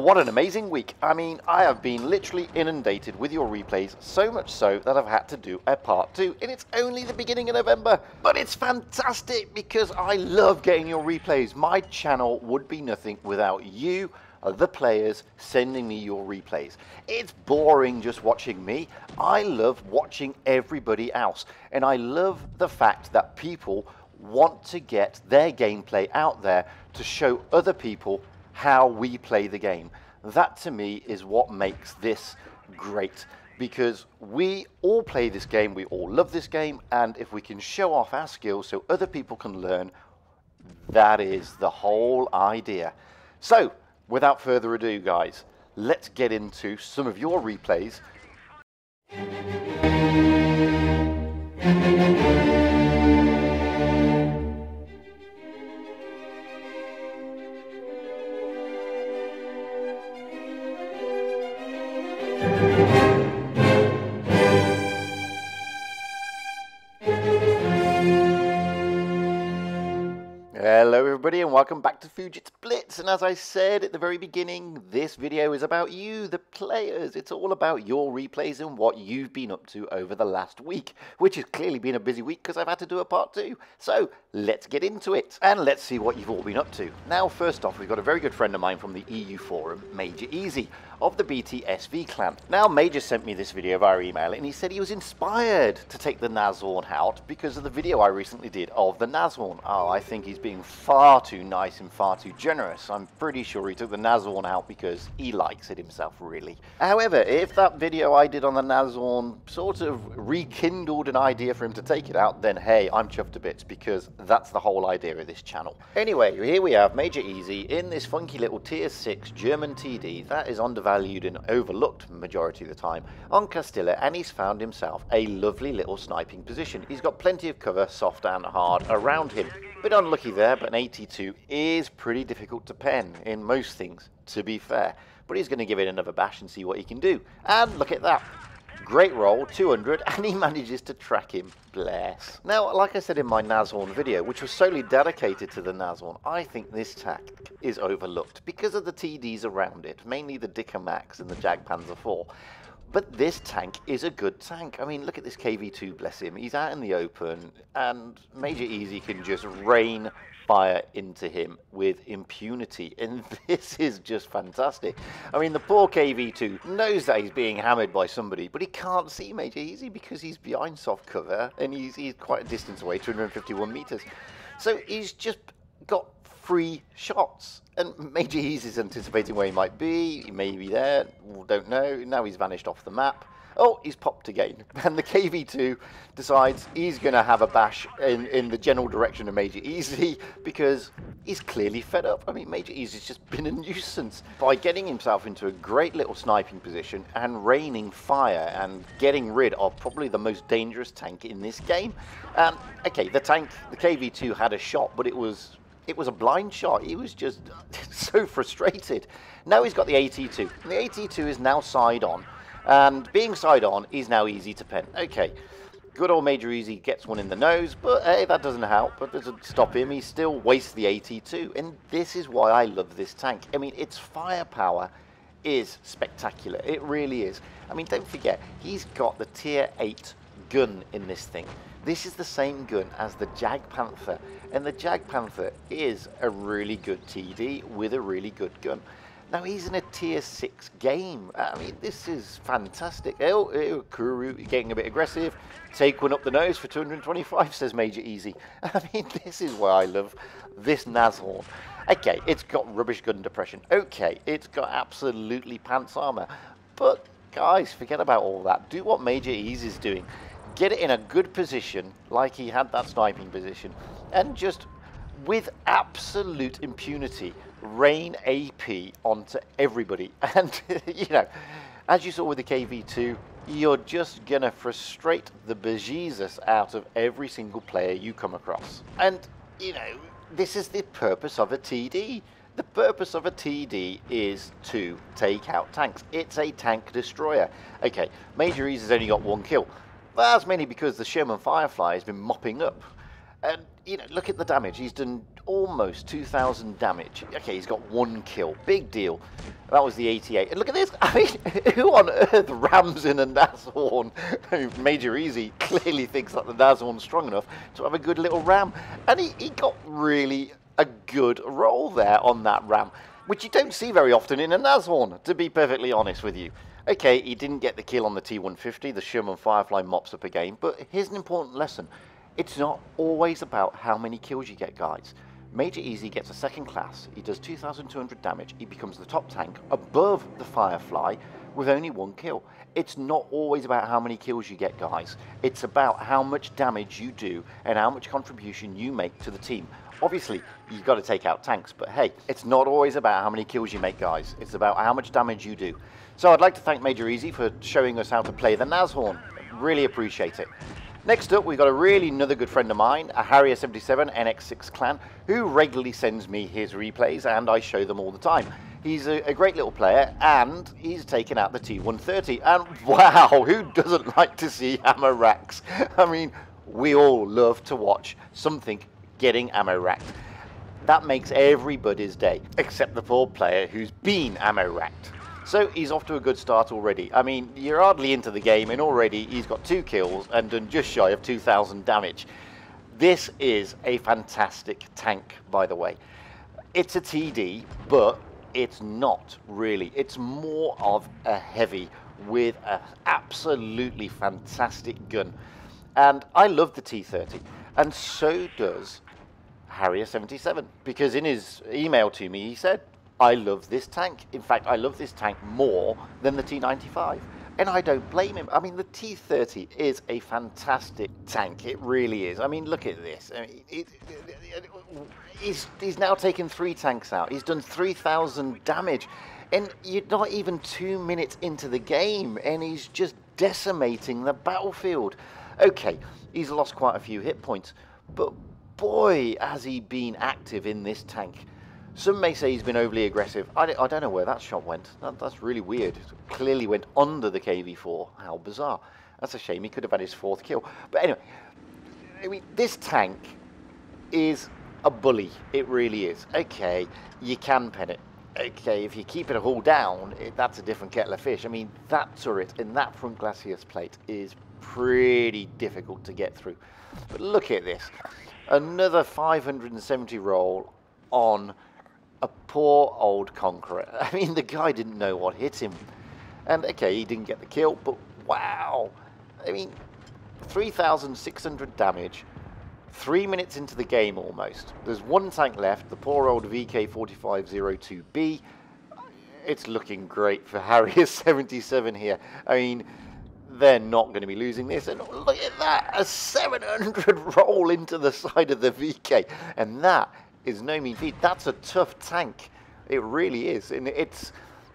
what an amazing week. I mean, I have been literally inundated with your replays, so much so that I've had to do a part 2, and it's only the beginning of November. But it's fantastic because I love getting your replays. My channel would be nothing without you, the players, sending me your replays. It's boring just watching me. I love watching everybody else, and I love the fact that people want to get their gameplay out there to show other people how we play the game. That to me is what makes this great, because we all play this game, we all love this game, and if we can show off our skills so other people can learn, that is the whole idea. So without further ado, guys, let's get into some of your replays. Hello everybody and welcome back to Fujit's Blitz, and as I said at the very beginning, this video is about you, the players. It's all about your replays and what you've been up to over the last week, which has clearly been a busy week because I've had to do a part 2. So let's get into it and let's see what you've all been up to. Now first off, we've got a very good friend of mine from the EU forum, Major Easy, of the BTSV clan. Now Major sent me this video via email and he said he was inspired to take the Nashorn out because of the video I recently did of the Nashorn. Oh, I think he's being far too nice and far too generous. I'm pretty sure he took the Nashorn out because he likes it himself, really. However, if that video I did on the Nashorn sort of rekindled an idea for him to take it out, then hey, I'm chuffed to bits because that's the whole idea of this channel. Anyway, here we have Major Easy in this funky little tier 6 German TD that is undervalued and overlooked majority of the time on Castilla, and he's found himself a lovely little sniping position. He's got plenty of cover, soft and hard, around him. Bit unlucky there, but an 82 is pretty difficult to pen in most things, to be fair. But he's going to give it another bash and see what he can do. And look at that. Great roll, 200, and he manages to track him. Bless. Now, like I said in my Nashorn video, which was solely dedicated to the Nashorn, I think this tactic is overlooked because of the TDs around it, mainly the Dicker Max and the Jagdpanzer IV. But this tank is a good tank. I mean, look at this KV2, bless him. He's out in the open, and Major Easy can just rain fire into him with impunity, and this is just fantastic. I mean, the poor KV2 knows that he's being hammered by somebody, but he can't see Major Easy because he's behind soft cover, and he's quite a distance away, 251 meters. So he's just got free shots, and Major Easy is anticipating where he might be. He may be there, don't know. Now he's vanished off the map. Oh, he's popped again. And the KV2 decides he's going to have a bash in the general direction of Major Easy because he's clearly fed up. I mean, Major Easy's just been a nuisance by getting himself into a great little sniping position and raining fire and getting rid of probably the most dangerous tank in this game. Okay, the KV2 had a shot, but it was a blind shot. He was just so frustrated. Now he's got the AT2. And the AT2 is now side on. And being side on is now easy to pen. Okay, good old Major Easy gets one in the nose, but hey, that doesn't help. But doesn't stop him. He still wastes the AT2. And this is why I love this tank. I mean, its firepower is spectacular. It really is. I mean, don't forget, he's got the tier 8 gun in this thing. This is the same gun as the Jagdpanther, and the Jagdpanther is a really good TD with a really good gun. Now he's in a tier 6 game. I mean, this is fantastic. Oh, Kuru getting a bit aggressive. Take one up the nose for 225, says Major Easy. I mean, this is why I love this Nashorn. Okay, it's got rubbish gun depression. Okay, it's got absolutely pants armor. But guys, forget about all that. Do what Major Easy is doing. Get it in a good position, like he had that sniping position, and just, with absolute impunity, rain AP onto everybody. And, you know, as you saw with the KV2, you're just going to frustrate the bejesus out of every single player you come across. And, you know, this is the purpose of a TD. The purpose of a TD is to take out tanks. It's a tank destroyer. Okay, Major Easy's only got 1 kill. That's mainly because the Sherman Firefly has been mopping up. And, you know, look at the damage. He's done almost 2,000 damage. Okay, he's got 1 kill. Big deal. That was the 88. And look at this. I mean, who on earth rams in a Nashorn? Major Easy clearly thinks that the Nashorn's strong enough to have a good little ram. And he got really a good roll there on that ram, which you don't see very often in a Nashorn, to be perfectly honest with you. Okay, he didn't get the kill on the T150, the Sherman Firefly mops up again, but here's an important lesson. It's not always about how many kills you get, guys. Major Easy gets a second class, he does 2,200 damage, he becomes the top tank above the Firefly with only 1 kill. It's not always about how many kills you get, guys. It's about how much damage you do and how much contribution you make to the team. Obviously, you've got to take out tanks, but hey, it's not always about how many kills you make, guys. It's about how much damage you do. So I'd like to thank Major Easy for showing us how to play the Nashorn. Really appreciate it. Next up, we've got another good friend of mine, a Harrier77 NX6 clan, who regularly sends me his replays, and I show them all the time. He's a great little player, and he's taken out the T130. And wow, who doesn't like to see ammo racks? I mean, we all love to watch something getting ammo racked. That makes everybody's day, except the poor player who's been ammo racked. So he's off to a good start already. I mean, you're hardly into the game and already he's got 2 kills and done just shy of 2,000 damage. This is a fantastic tank, by the way. It's a TD, but it's not really. It's more of a heavy with an absolutely fantastic gun. And I love the T30, and so does Harrier77, because in his email to me he said, I love this tank. In fact, I love this tank more than the T95. And I don't blame him. I mean, the T30 is a fantastic tank. It really is. I mean, look at this. I mean, he's now taken 3 tanks out. He's done 3,000 damage. And you're not even 2 minutes into the game, and he's just decimating the battlefield. Okay, he's lost quite a few hit points, but boy, has he been active in this tank. Some may say he's been overly aggressive. I don't know where that shot went. That's really weird. It clearly went under the KV-4. How bizarre. That's a shame. He could have had his 4th kill. But anyway, I mean, this tank is a bully. It really is. Okay, you can pen it. Okay, if you keep it all down, that's a different kettle of fish. I mean, that turret in that front glacis plate is pretty difficult to get through. But look at this. Another 570 roll on a poor old Conqueror. I mean, the guy didn't know what hit him. And okay, he didn't get the kill, but wow. I mean, 3,600 damage, 3 minutes into the game almost. There's 1 tank left, the poor old VK4502B. It's looking great for Harrier77 here. I mean, they're not going to be losing this. And look at that, a 700 roll into the side of the VK. And that is no mean feat. That's a tough tank. It really is. And it's,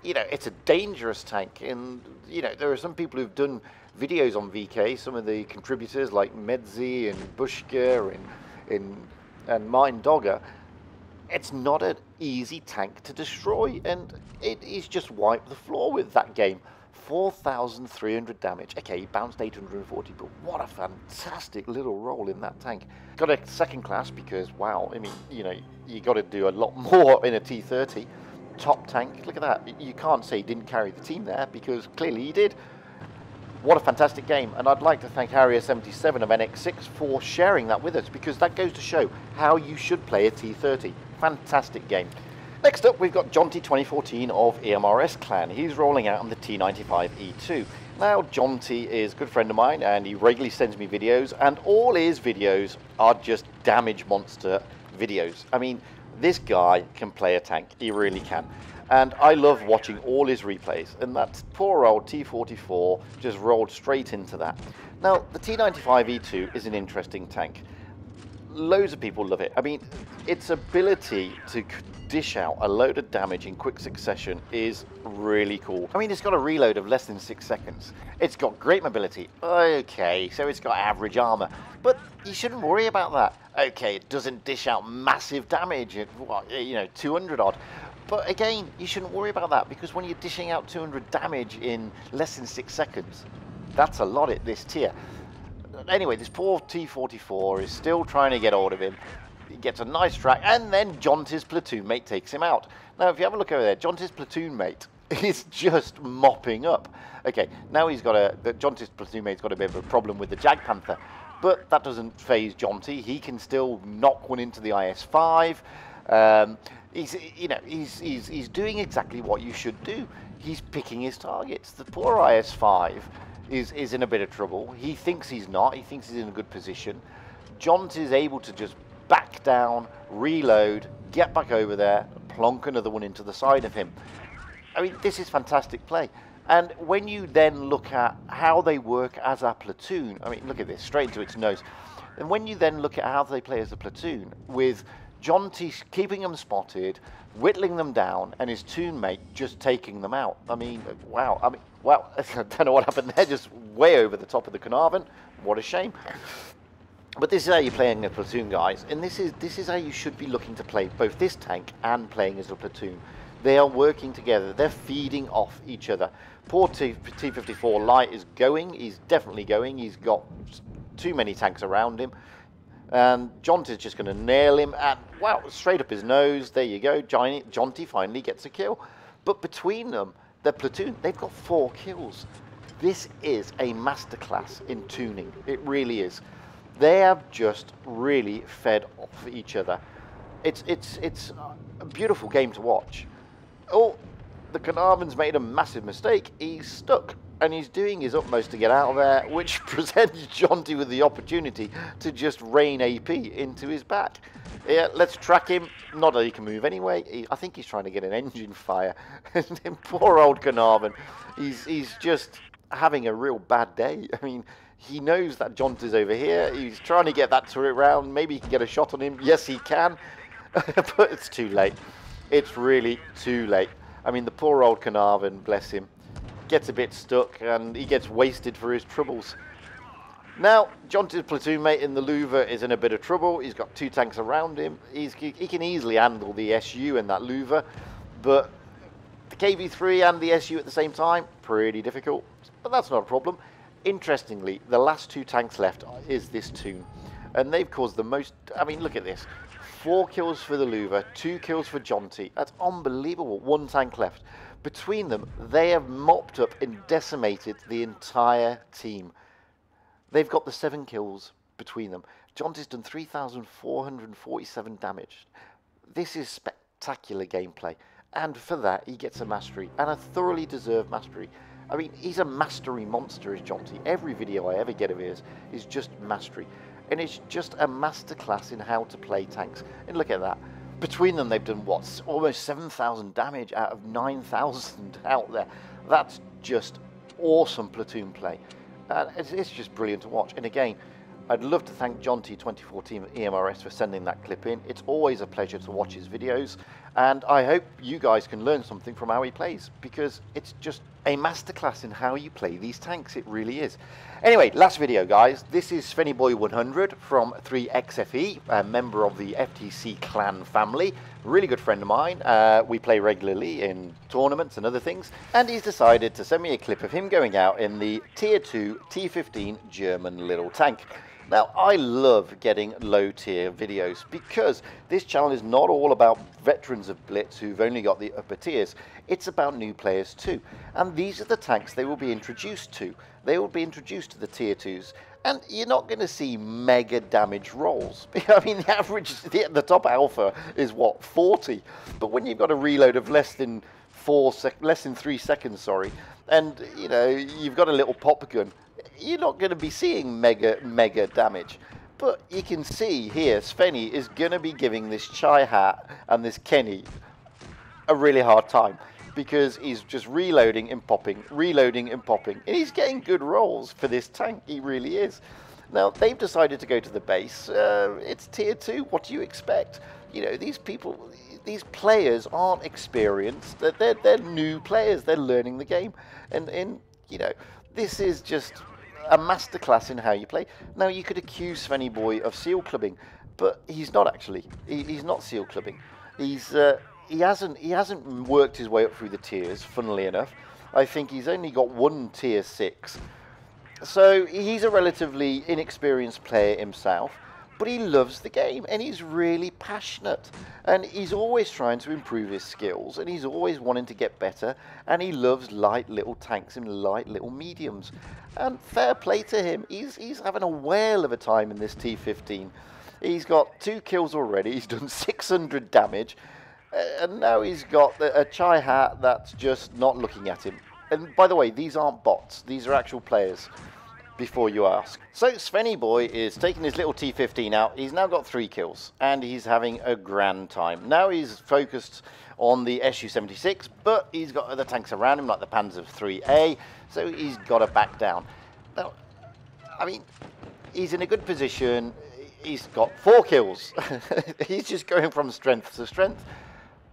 you know, it's a dangerous tank. And, you know, there are some people who've done videos on VK, some of the contributors like Medzi and Bushka and Martin Dogger. It's not an easy tank to destroy, and he's just wiped the floor with that game. 4,300 damage. Okay, he bounced 840, but what a fantastic little roll in that tank. Got a 2nd class because, wow, I mean, you know, you got to do a lot more in a T30. Top tank, look at that. You can't say he didn't carry the team there, because clearly he did. What a fantastic game, and I'd like to thank Harrier77 of NX6 for sharing that with us, because that goes to show how you should play a T30. Fantastic game. Next up, we've got Jonty2014 of EMRS Clan. He's rolling out on the T95E2. Now, Jonty is a good friend of mine, and he regularly sends me videos, and all his videos are just damage monster videos. I mean, this guy can play a tank. He really can. And I love watching all his replays, and that poor old T44 just rolled straight into that. Now, the T95E2 is an interesting tank. Loads of people love it. I mean, its ability to dish out a load of damage in quick succession is really cool. I mean, it's got a reload of less than 6 seconds. It's got great mobility. Okay, so it's got average armor, but you shouldn't worry about that. Okay, it doesn't dish out massive damage at, what, you know, 200 odd. But again, you shouldn't worry about that, because when you're dishing out 200 damage in less than 6 seconds, that's a lot at this tier. Anyway, this poor T44 is still trying to get hold of him. He gets a nice track, and then Jonty's platoon mate takes him out. Now, if you have a look over there, Jonty's platoon mate is just mopping up. Okay, now he's got Jonty's platoon mate's got a bit of a problem with the Jagdpanther, but that doesn't phase Jonty. He can still knock one into the IS-5. He's doing exactly what you should do. He's picking his targets. The poor IS-5 is in a bit of trouble. He thinks he's not. He thinks he's in a good position. Jonty is able to just back down, reload, get back over there, plonk another one into the side of him. I mean, this is fantastic play. And when you then look at how they work as a platoon, I mean, look at this, straight into its nose. And when you then look at how they play as a platoon, with Jonty keeping them spotted, whittling them down, and his toon mate just taking them out. I mean, wow. I don't know what happened there, just way over the top of the Carnarvon. What a shame. But this is how you're playing a platoon, guys, and this is how you should be looking to play both this tank and playing as a platoon. They are working together. They're feeding off each other. Poor T-54 Light is going. He's definitely going. He's got too many tanks around him. And Jonty's just going to nail him. And, wow, straight up his nose. There you go. Jonty finally gets a kill. But between them, their platoon, they've got 4 kills. This is a masterclass in tuning. It really is. They have just really fed off each other. It's a beautiful game to watch. Oh, the Carnarvon's made a massive mistake. He's stuck, and he's doing his utmost to get out of there, which presents Jonty with the opportunity to just rain AP into his back. Yeah, let's track him. Not that he can move anyway. I think he's trying to get an engine fire. And poor old Carnarvon. He's just having a real bad day. I mean, he knows that Jonty's over here. He's trying to get that turret round. Maybe he can get a shot on him. Yes, he can. But it's too late. It's really too late. I mean, the poor old Carnarvon, bless him, gets a bit stuck and he gets wasted for his troubles. Now, Jonty's platoon mate in the Louvre is in a bit of trouble. He's got 2 tanks around him. He can easily handle the SU and that Louvre, but the KV-3 and the SU at the same time, pretty difficult. But that's not a problem. Interestingly, the last 2 tanks left is this toon, and they've caused the most. I mean, look at this. 4 kills for the Louvre, 2 kills for Jonty. That's unbelievable. 1 tank left. Between them, they have mopped up and decimated the entire team. They've got the 7 kills between them. Jonty's done 3,447 damage. This is spectacular gameplay. And for that, he gets a mastery, and a thoroughly deserved mastery. I mean, he's a mastery monster, is Jonty. Every video I ever get of his is just mastery. And it's just a masterclass in how to play tanks. And look at that. Between them, they've done, what, almost 7,000 damage out of 9,000 out there. That's just awesome platoon play. And it's just brilliant to watch. And again, I'd love to thank Jonty 2014 EMRS for sending that clip in. It's always a pleasure to watch his videos. And I hope you guys can learn something from how he plays, because it's just a masterclass in how you play these tanks. It really is. Anyway, last video, guys. This is Svennyboy100 from 3XFE, a member of the FTC clan family. Really good friend of mine. We play regularly in tournaments and other things. And he's decided to send me a clip of him going out in the Tier 2 T15 German little tank. Now, I love getting low-tier videos because this channel is not all about veterans of Blitz who've only got the upper tiers. It's about new players too. And these are the tanks they will be introduced to. They will be introduced to the Tier 2s. And you're not going to see mega damage rolls. I mean, the average, the top alpha is what, 40? But when you've got a reload of less than 3 seconds, sorry, and, you know, you've got a little pop gun, you're not going to be seeing mega damage. But you can see here, Svenny is going to be giving this Chai Hat and this Kenny a really hard time, because he's just reloading and popping, and he's getting good rolls for this tank. He really is. Now, they've decided to go to the base. It's Tier 2. What do you expect? You know, these people, these players aren't experienced. They're new players. They're learning the game. And you know, this is just a masterclass in how you play. Now, you could accuse Svennyboy of seal clubbing, but he's not actually. He's not seal clubbing. He hasn't worked his way up through the tiers, funnily enough. I think he's only got 1 Tier 6. So he's a relatively inexperienced player himself, but he loves the game and he's really passionate and he's always trying to improve his skills and he's always wanting to get better, and he loves light little tanks and light little mediums, and fair play to him. He's having a whale of a time in this T15. He's got 2 kills already, he's done 600 damage, and now he's got a Chai Hat that's just not looking at him. And by the way, these aren't bots, these are actual players, before you ask. So Svenny Boy is taking his little T15 out. He's now got 3 kills and he's having a grand time. Now he's focused on the Su-76, but he's got other tanks around him like the Panzer IIIA, so he's got to back down. Now, I mean, he's in a good position. He's got 4 kills. He's just going from strength to strength.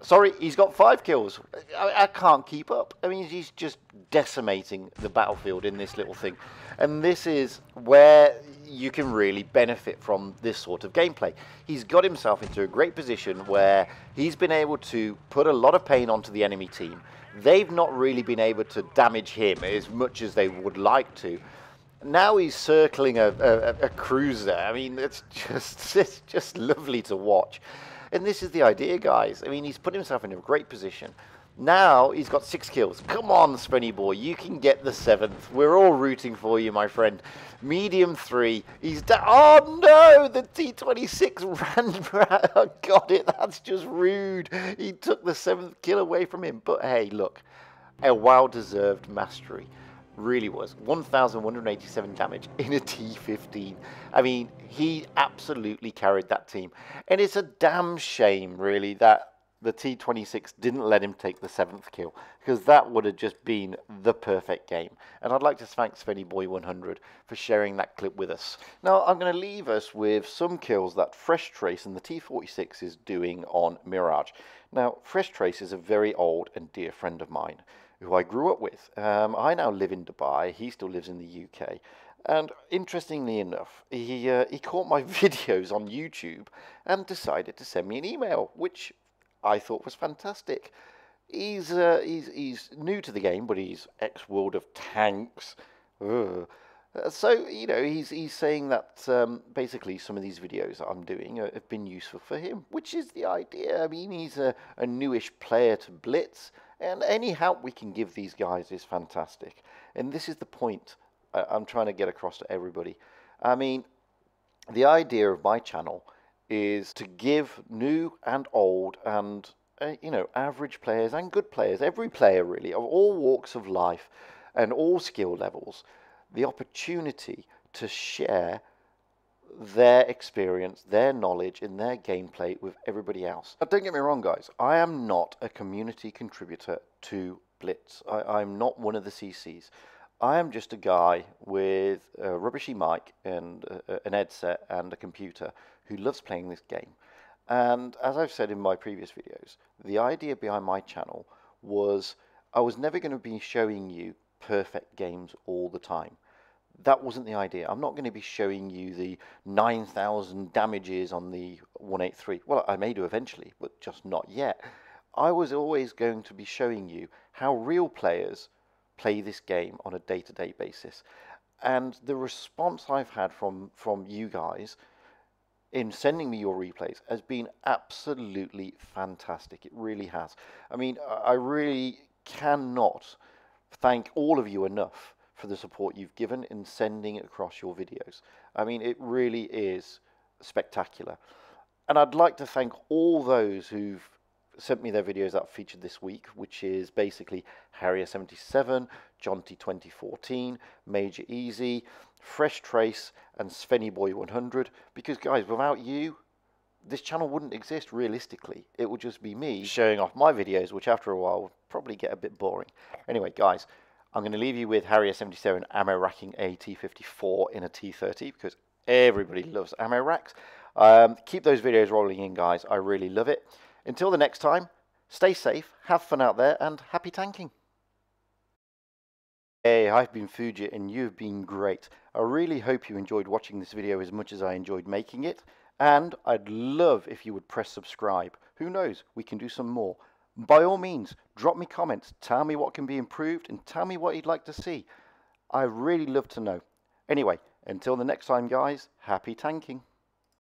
Sorry, he's got 5 kills. I can't keep up. I mean, he's just decimating the battlefield in this little thing. And this is where you can really benefit from this sort of gameplay. He's got himself into a great position where he's been able to put a lot of pain onto the enemy team. They've not really been able to damage him as much as they would like to. Now he's circling a cruiser. I mean, it's just lovely to watch. And this is the idea, guys. I mean, he's put himself in a great position. Now he's got 6 kills. Come on, Svenny Boy, you can get the 7th. We're all rooting for you, my friend. Medium 3. He's down. Oh no, the T26 ran. Got it. That's just rude. He took the 7th kill away from him. But hey, look, a well-deserved mastery. Really was. 1,187 damage in a T15. I mean, he absolutely carried that team. And it's a damn shame, really, that the T26 didn't let him take the 7th kill, because that would have just been the perfect game. And I'd like to thank Svenny Boy 100 for sharing that clip with us. Now, I'm going to leave us with some kills that Fresh Trace and the T46 is doing on Mirage. Now, Fresh Trace is a very old and dear friend of mine, who I grew up with. I now live in Dubai. He still lives in the UK. And interestingly enough, he caught my videos on YouTube and decided to send me an email, which I thought was fantastic. He's new to the game, but he's ex-World of Tanks. So, you know, he's saying that basically some of these videos that I'm doing have been useful for him, which is the idea. I mean, he's a newish player to Blitz, and any help we can give these guys is fantastic. And this is the point I'm trying to get across to everybody. I mean, the idea of my channel is to give new and old and, you know, average players and good players, every player really, of all walks of life and all skill levels, the opportunity to share their experience, their knowledge, and their gameplay with everybody else. Now, don't get me wrong, guys. I am not a community contributor to Blitz. I'm not one of the CCs. I am just a guy with a rubbishy mic and an headset and a computer who loves playing this game. And as I've said in my previous videos, the idea behind my channel was I was never going to be showing you perfect games all the time. That wasn't the idea. I'm not going to be showing you the 9,000 damages on the 183. Well, I may do eventually, but just not yet. I was always going to be showing you how real players play this game on a day-to-day basis. And the response I've had from you guys in sending me your replays has been absolutely fantastic. It really has. I mean, I really cannot thank all of you enough for the support you've given in sending across your videos. I mean, it really is spectacular. And I'd like to thank all those who've sent me their videos that featured this week, which is basically Harrier77, Jonty2014, Major Easy, Fresh Trace, and Svenny Boy 100. Because, guys, without you, this channel wouldn't exist realistically. It would just be me showing off my videos, which after a while would probably get a bit boring. Anyway, guys, I'm going to leave you with Harrier77 ammo racking a T54 in a T30 because everybody loves ammo racks. Keep those videos rolling in, guys. I really love it. Until the next time, stay safe, have fun out there, and happy tanking. Hey, I've been Fujit and you've been great. I really hope you enjoyed watching this video as much as I enjoyed making it. And I'd love if you would press subscribe. Who knows, we can do some more. By all means, drop me comments, tell me what can be improved, and tell me what you'd like to see. I'd really love to know. Anyway, until the next time, guys, happy tanking.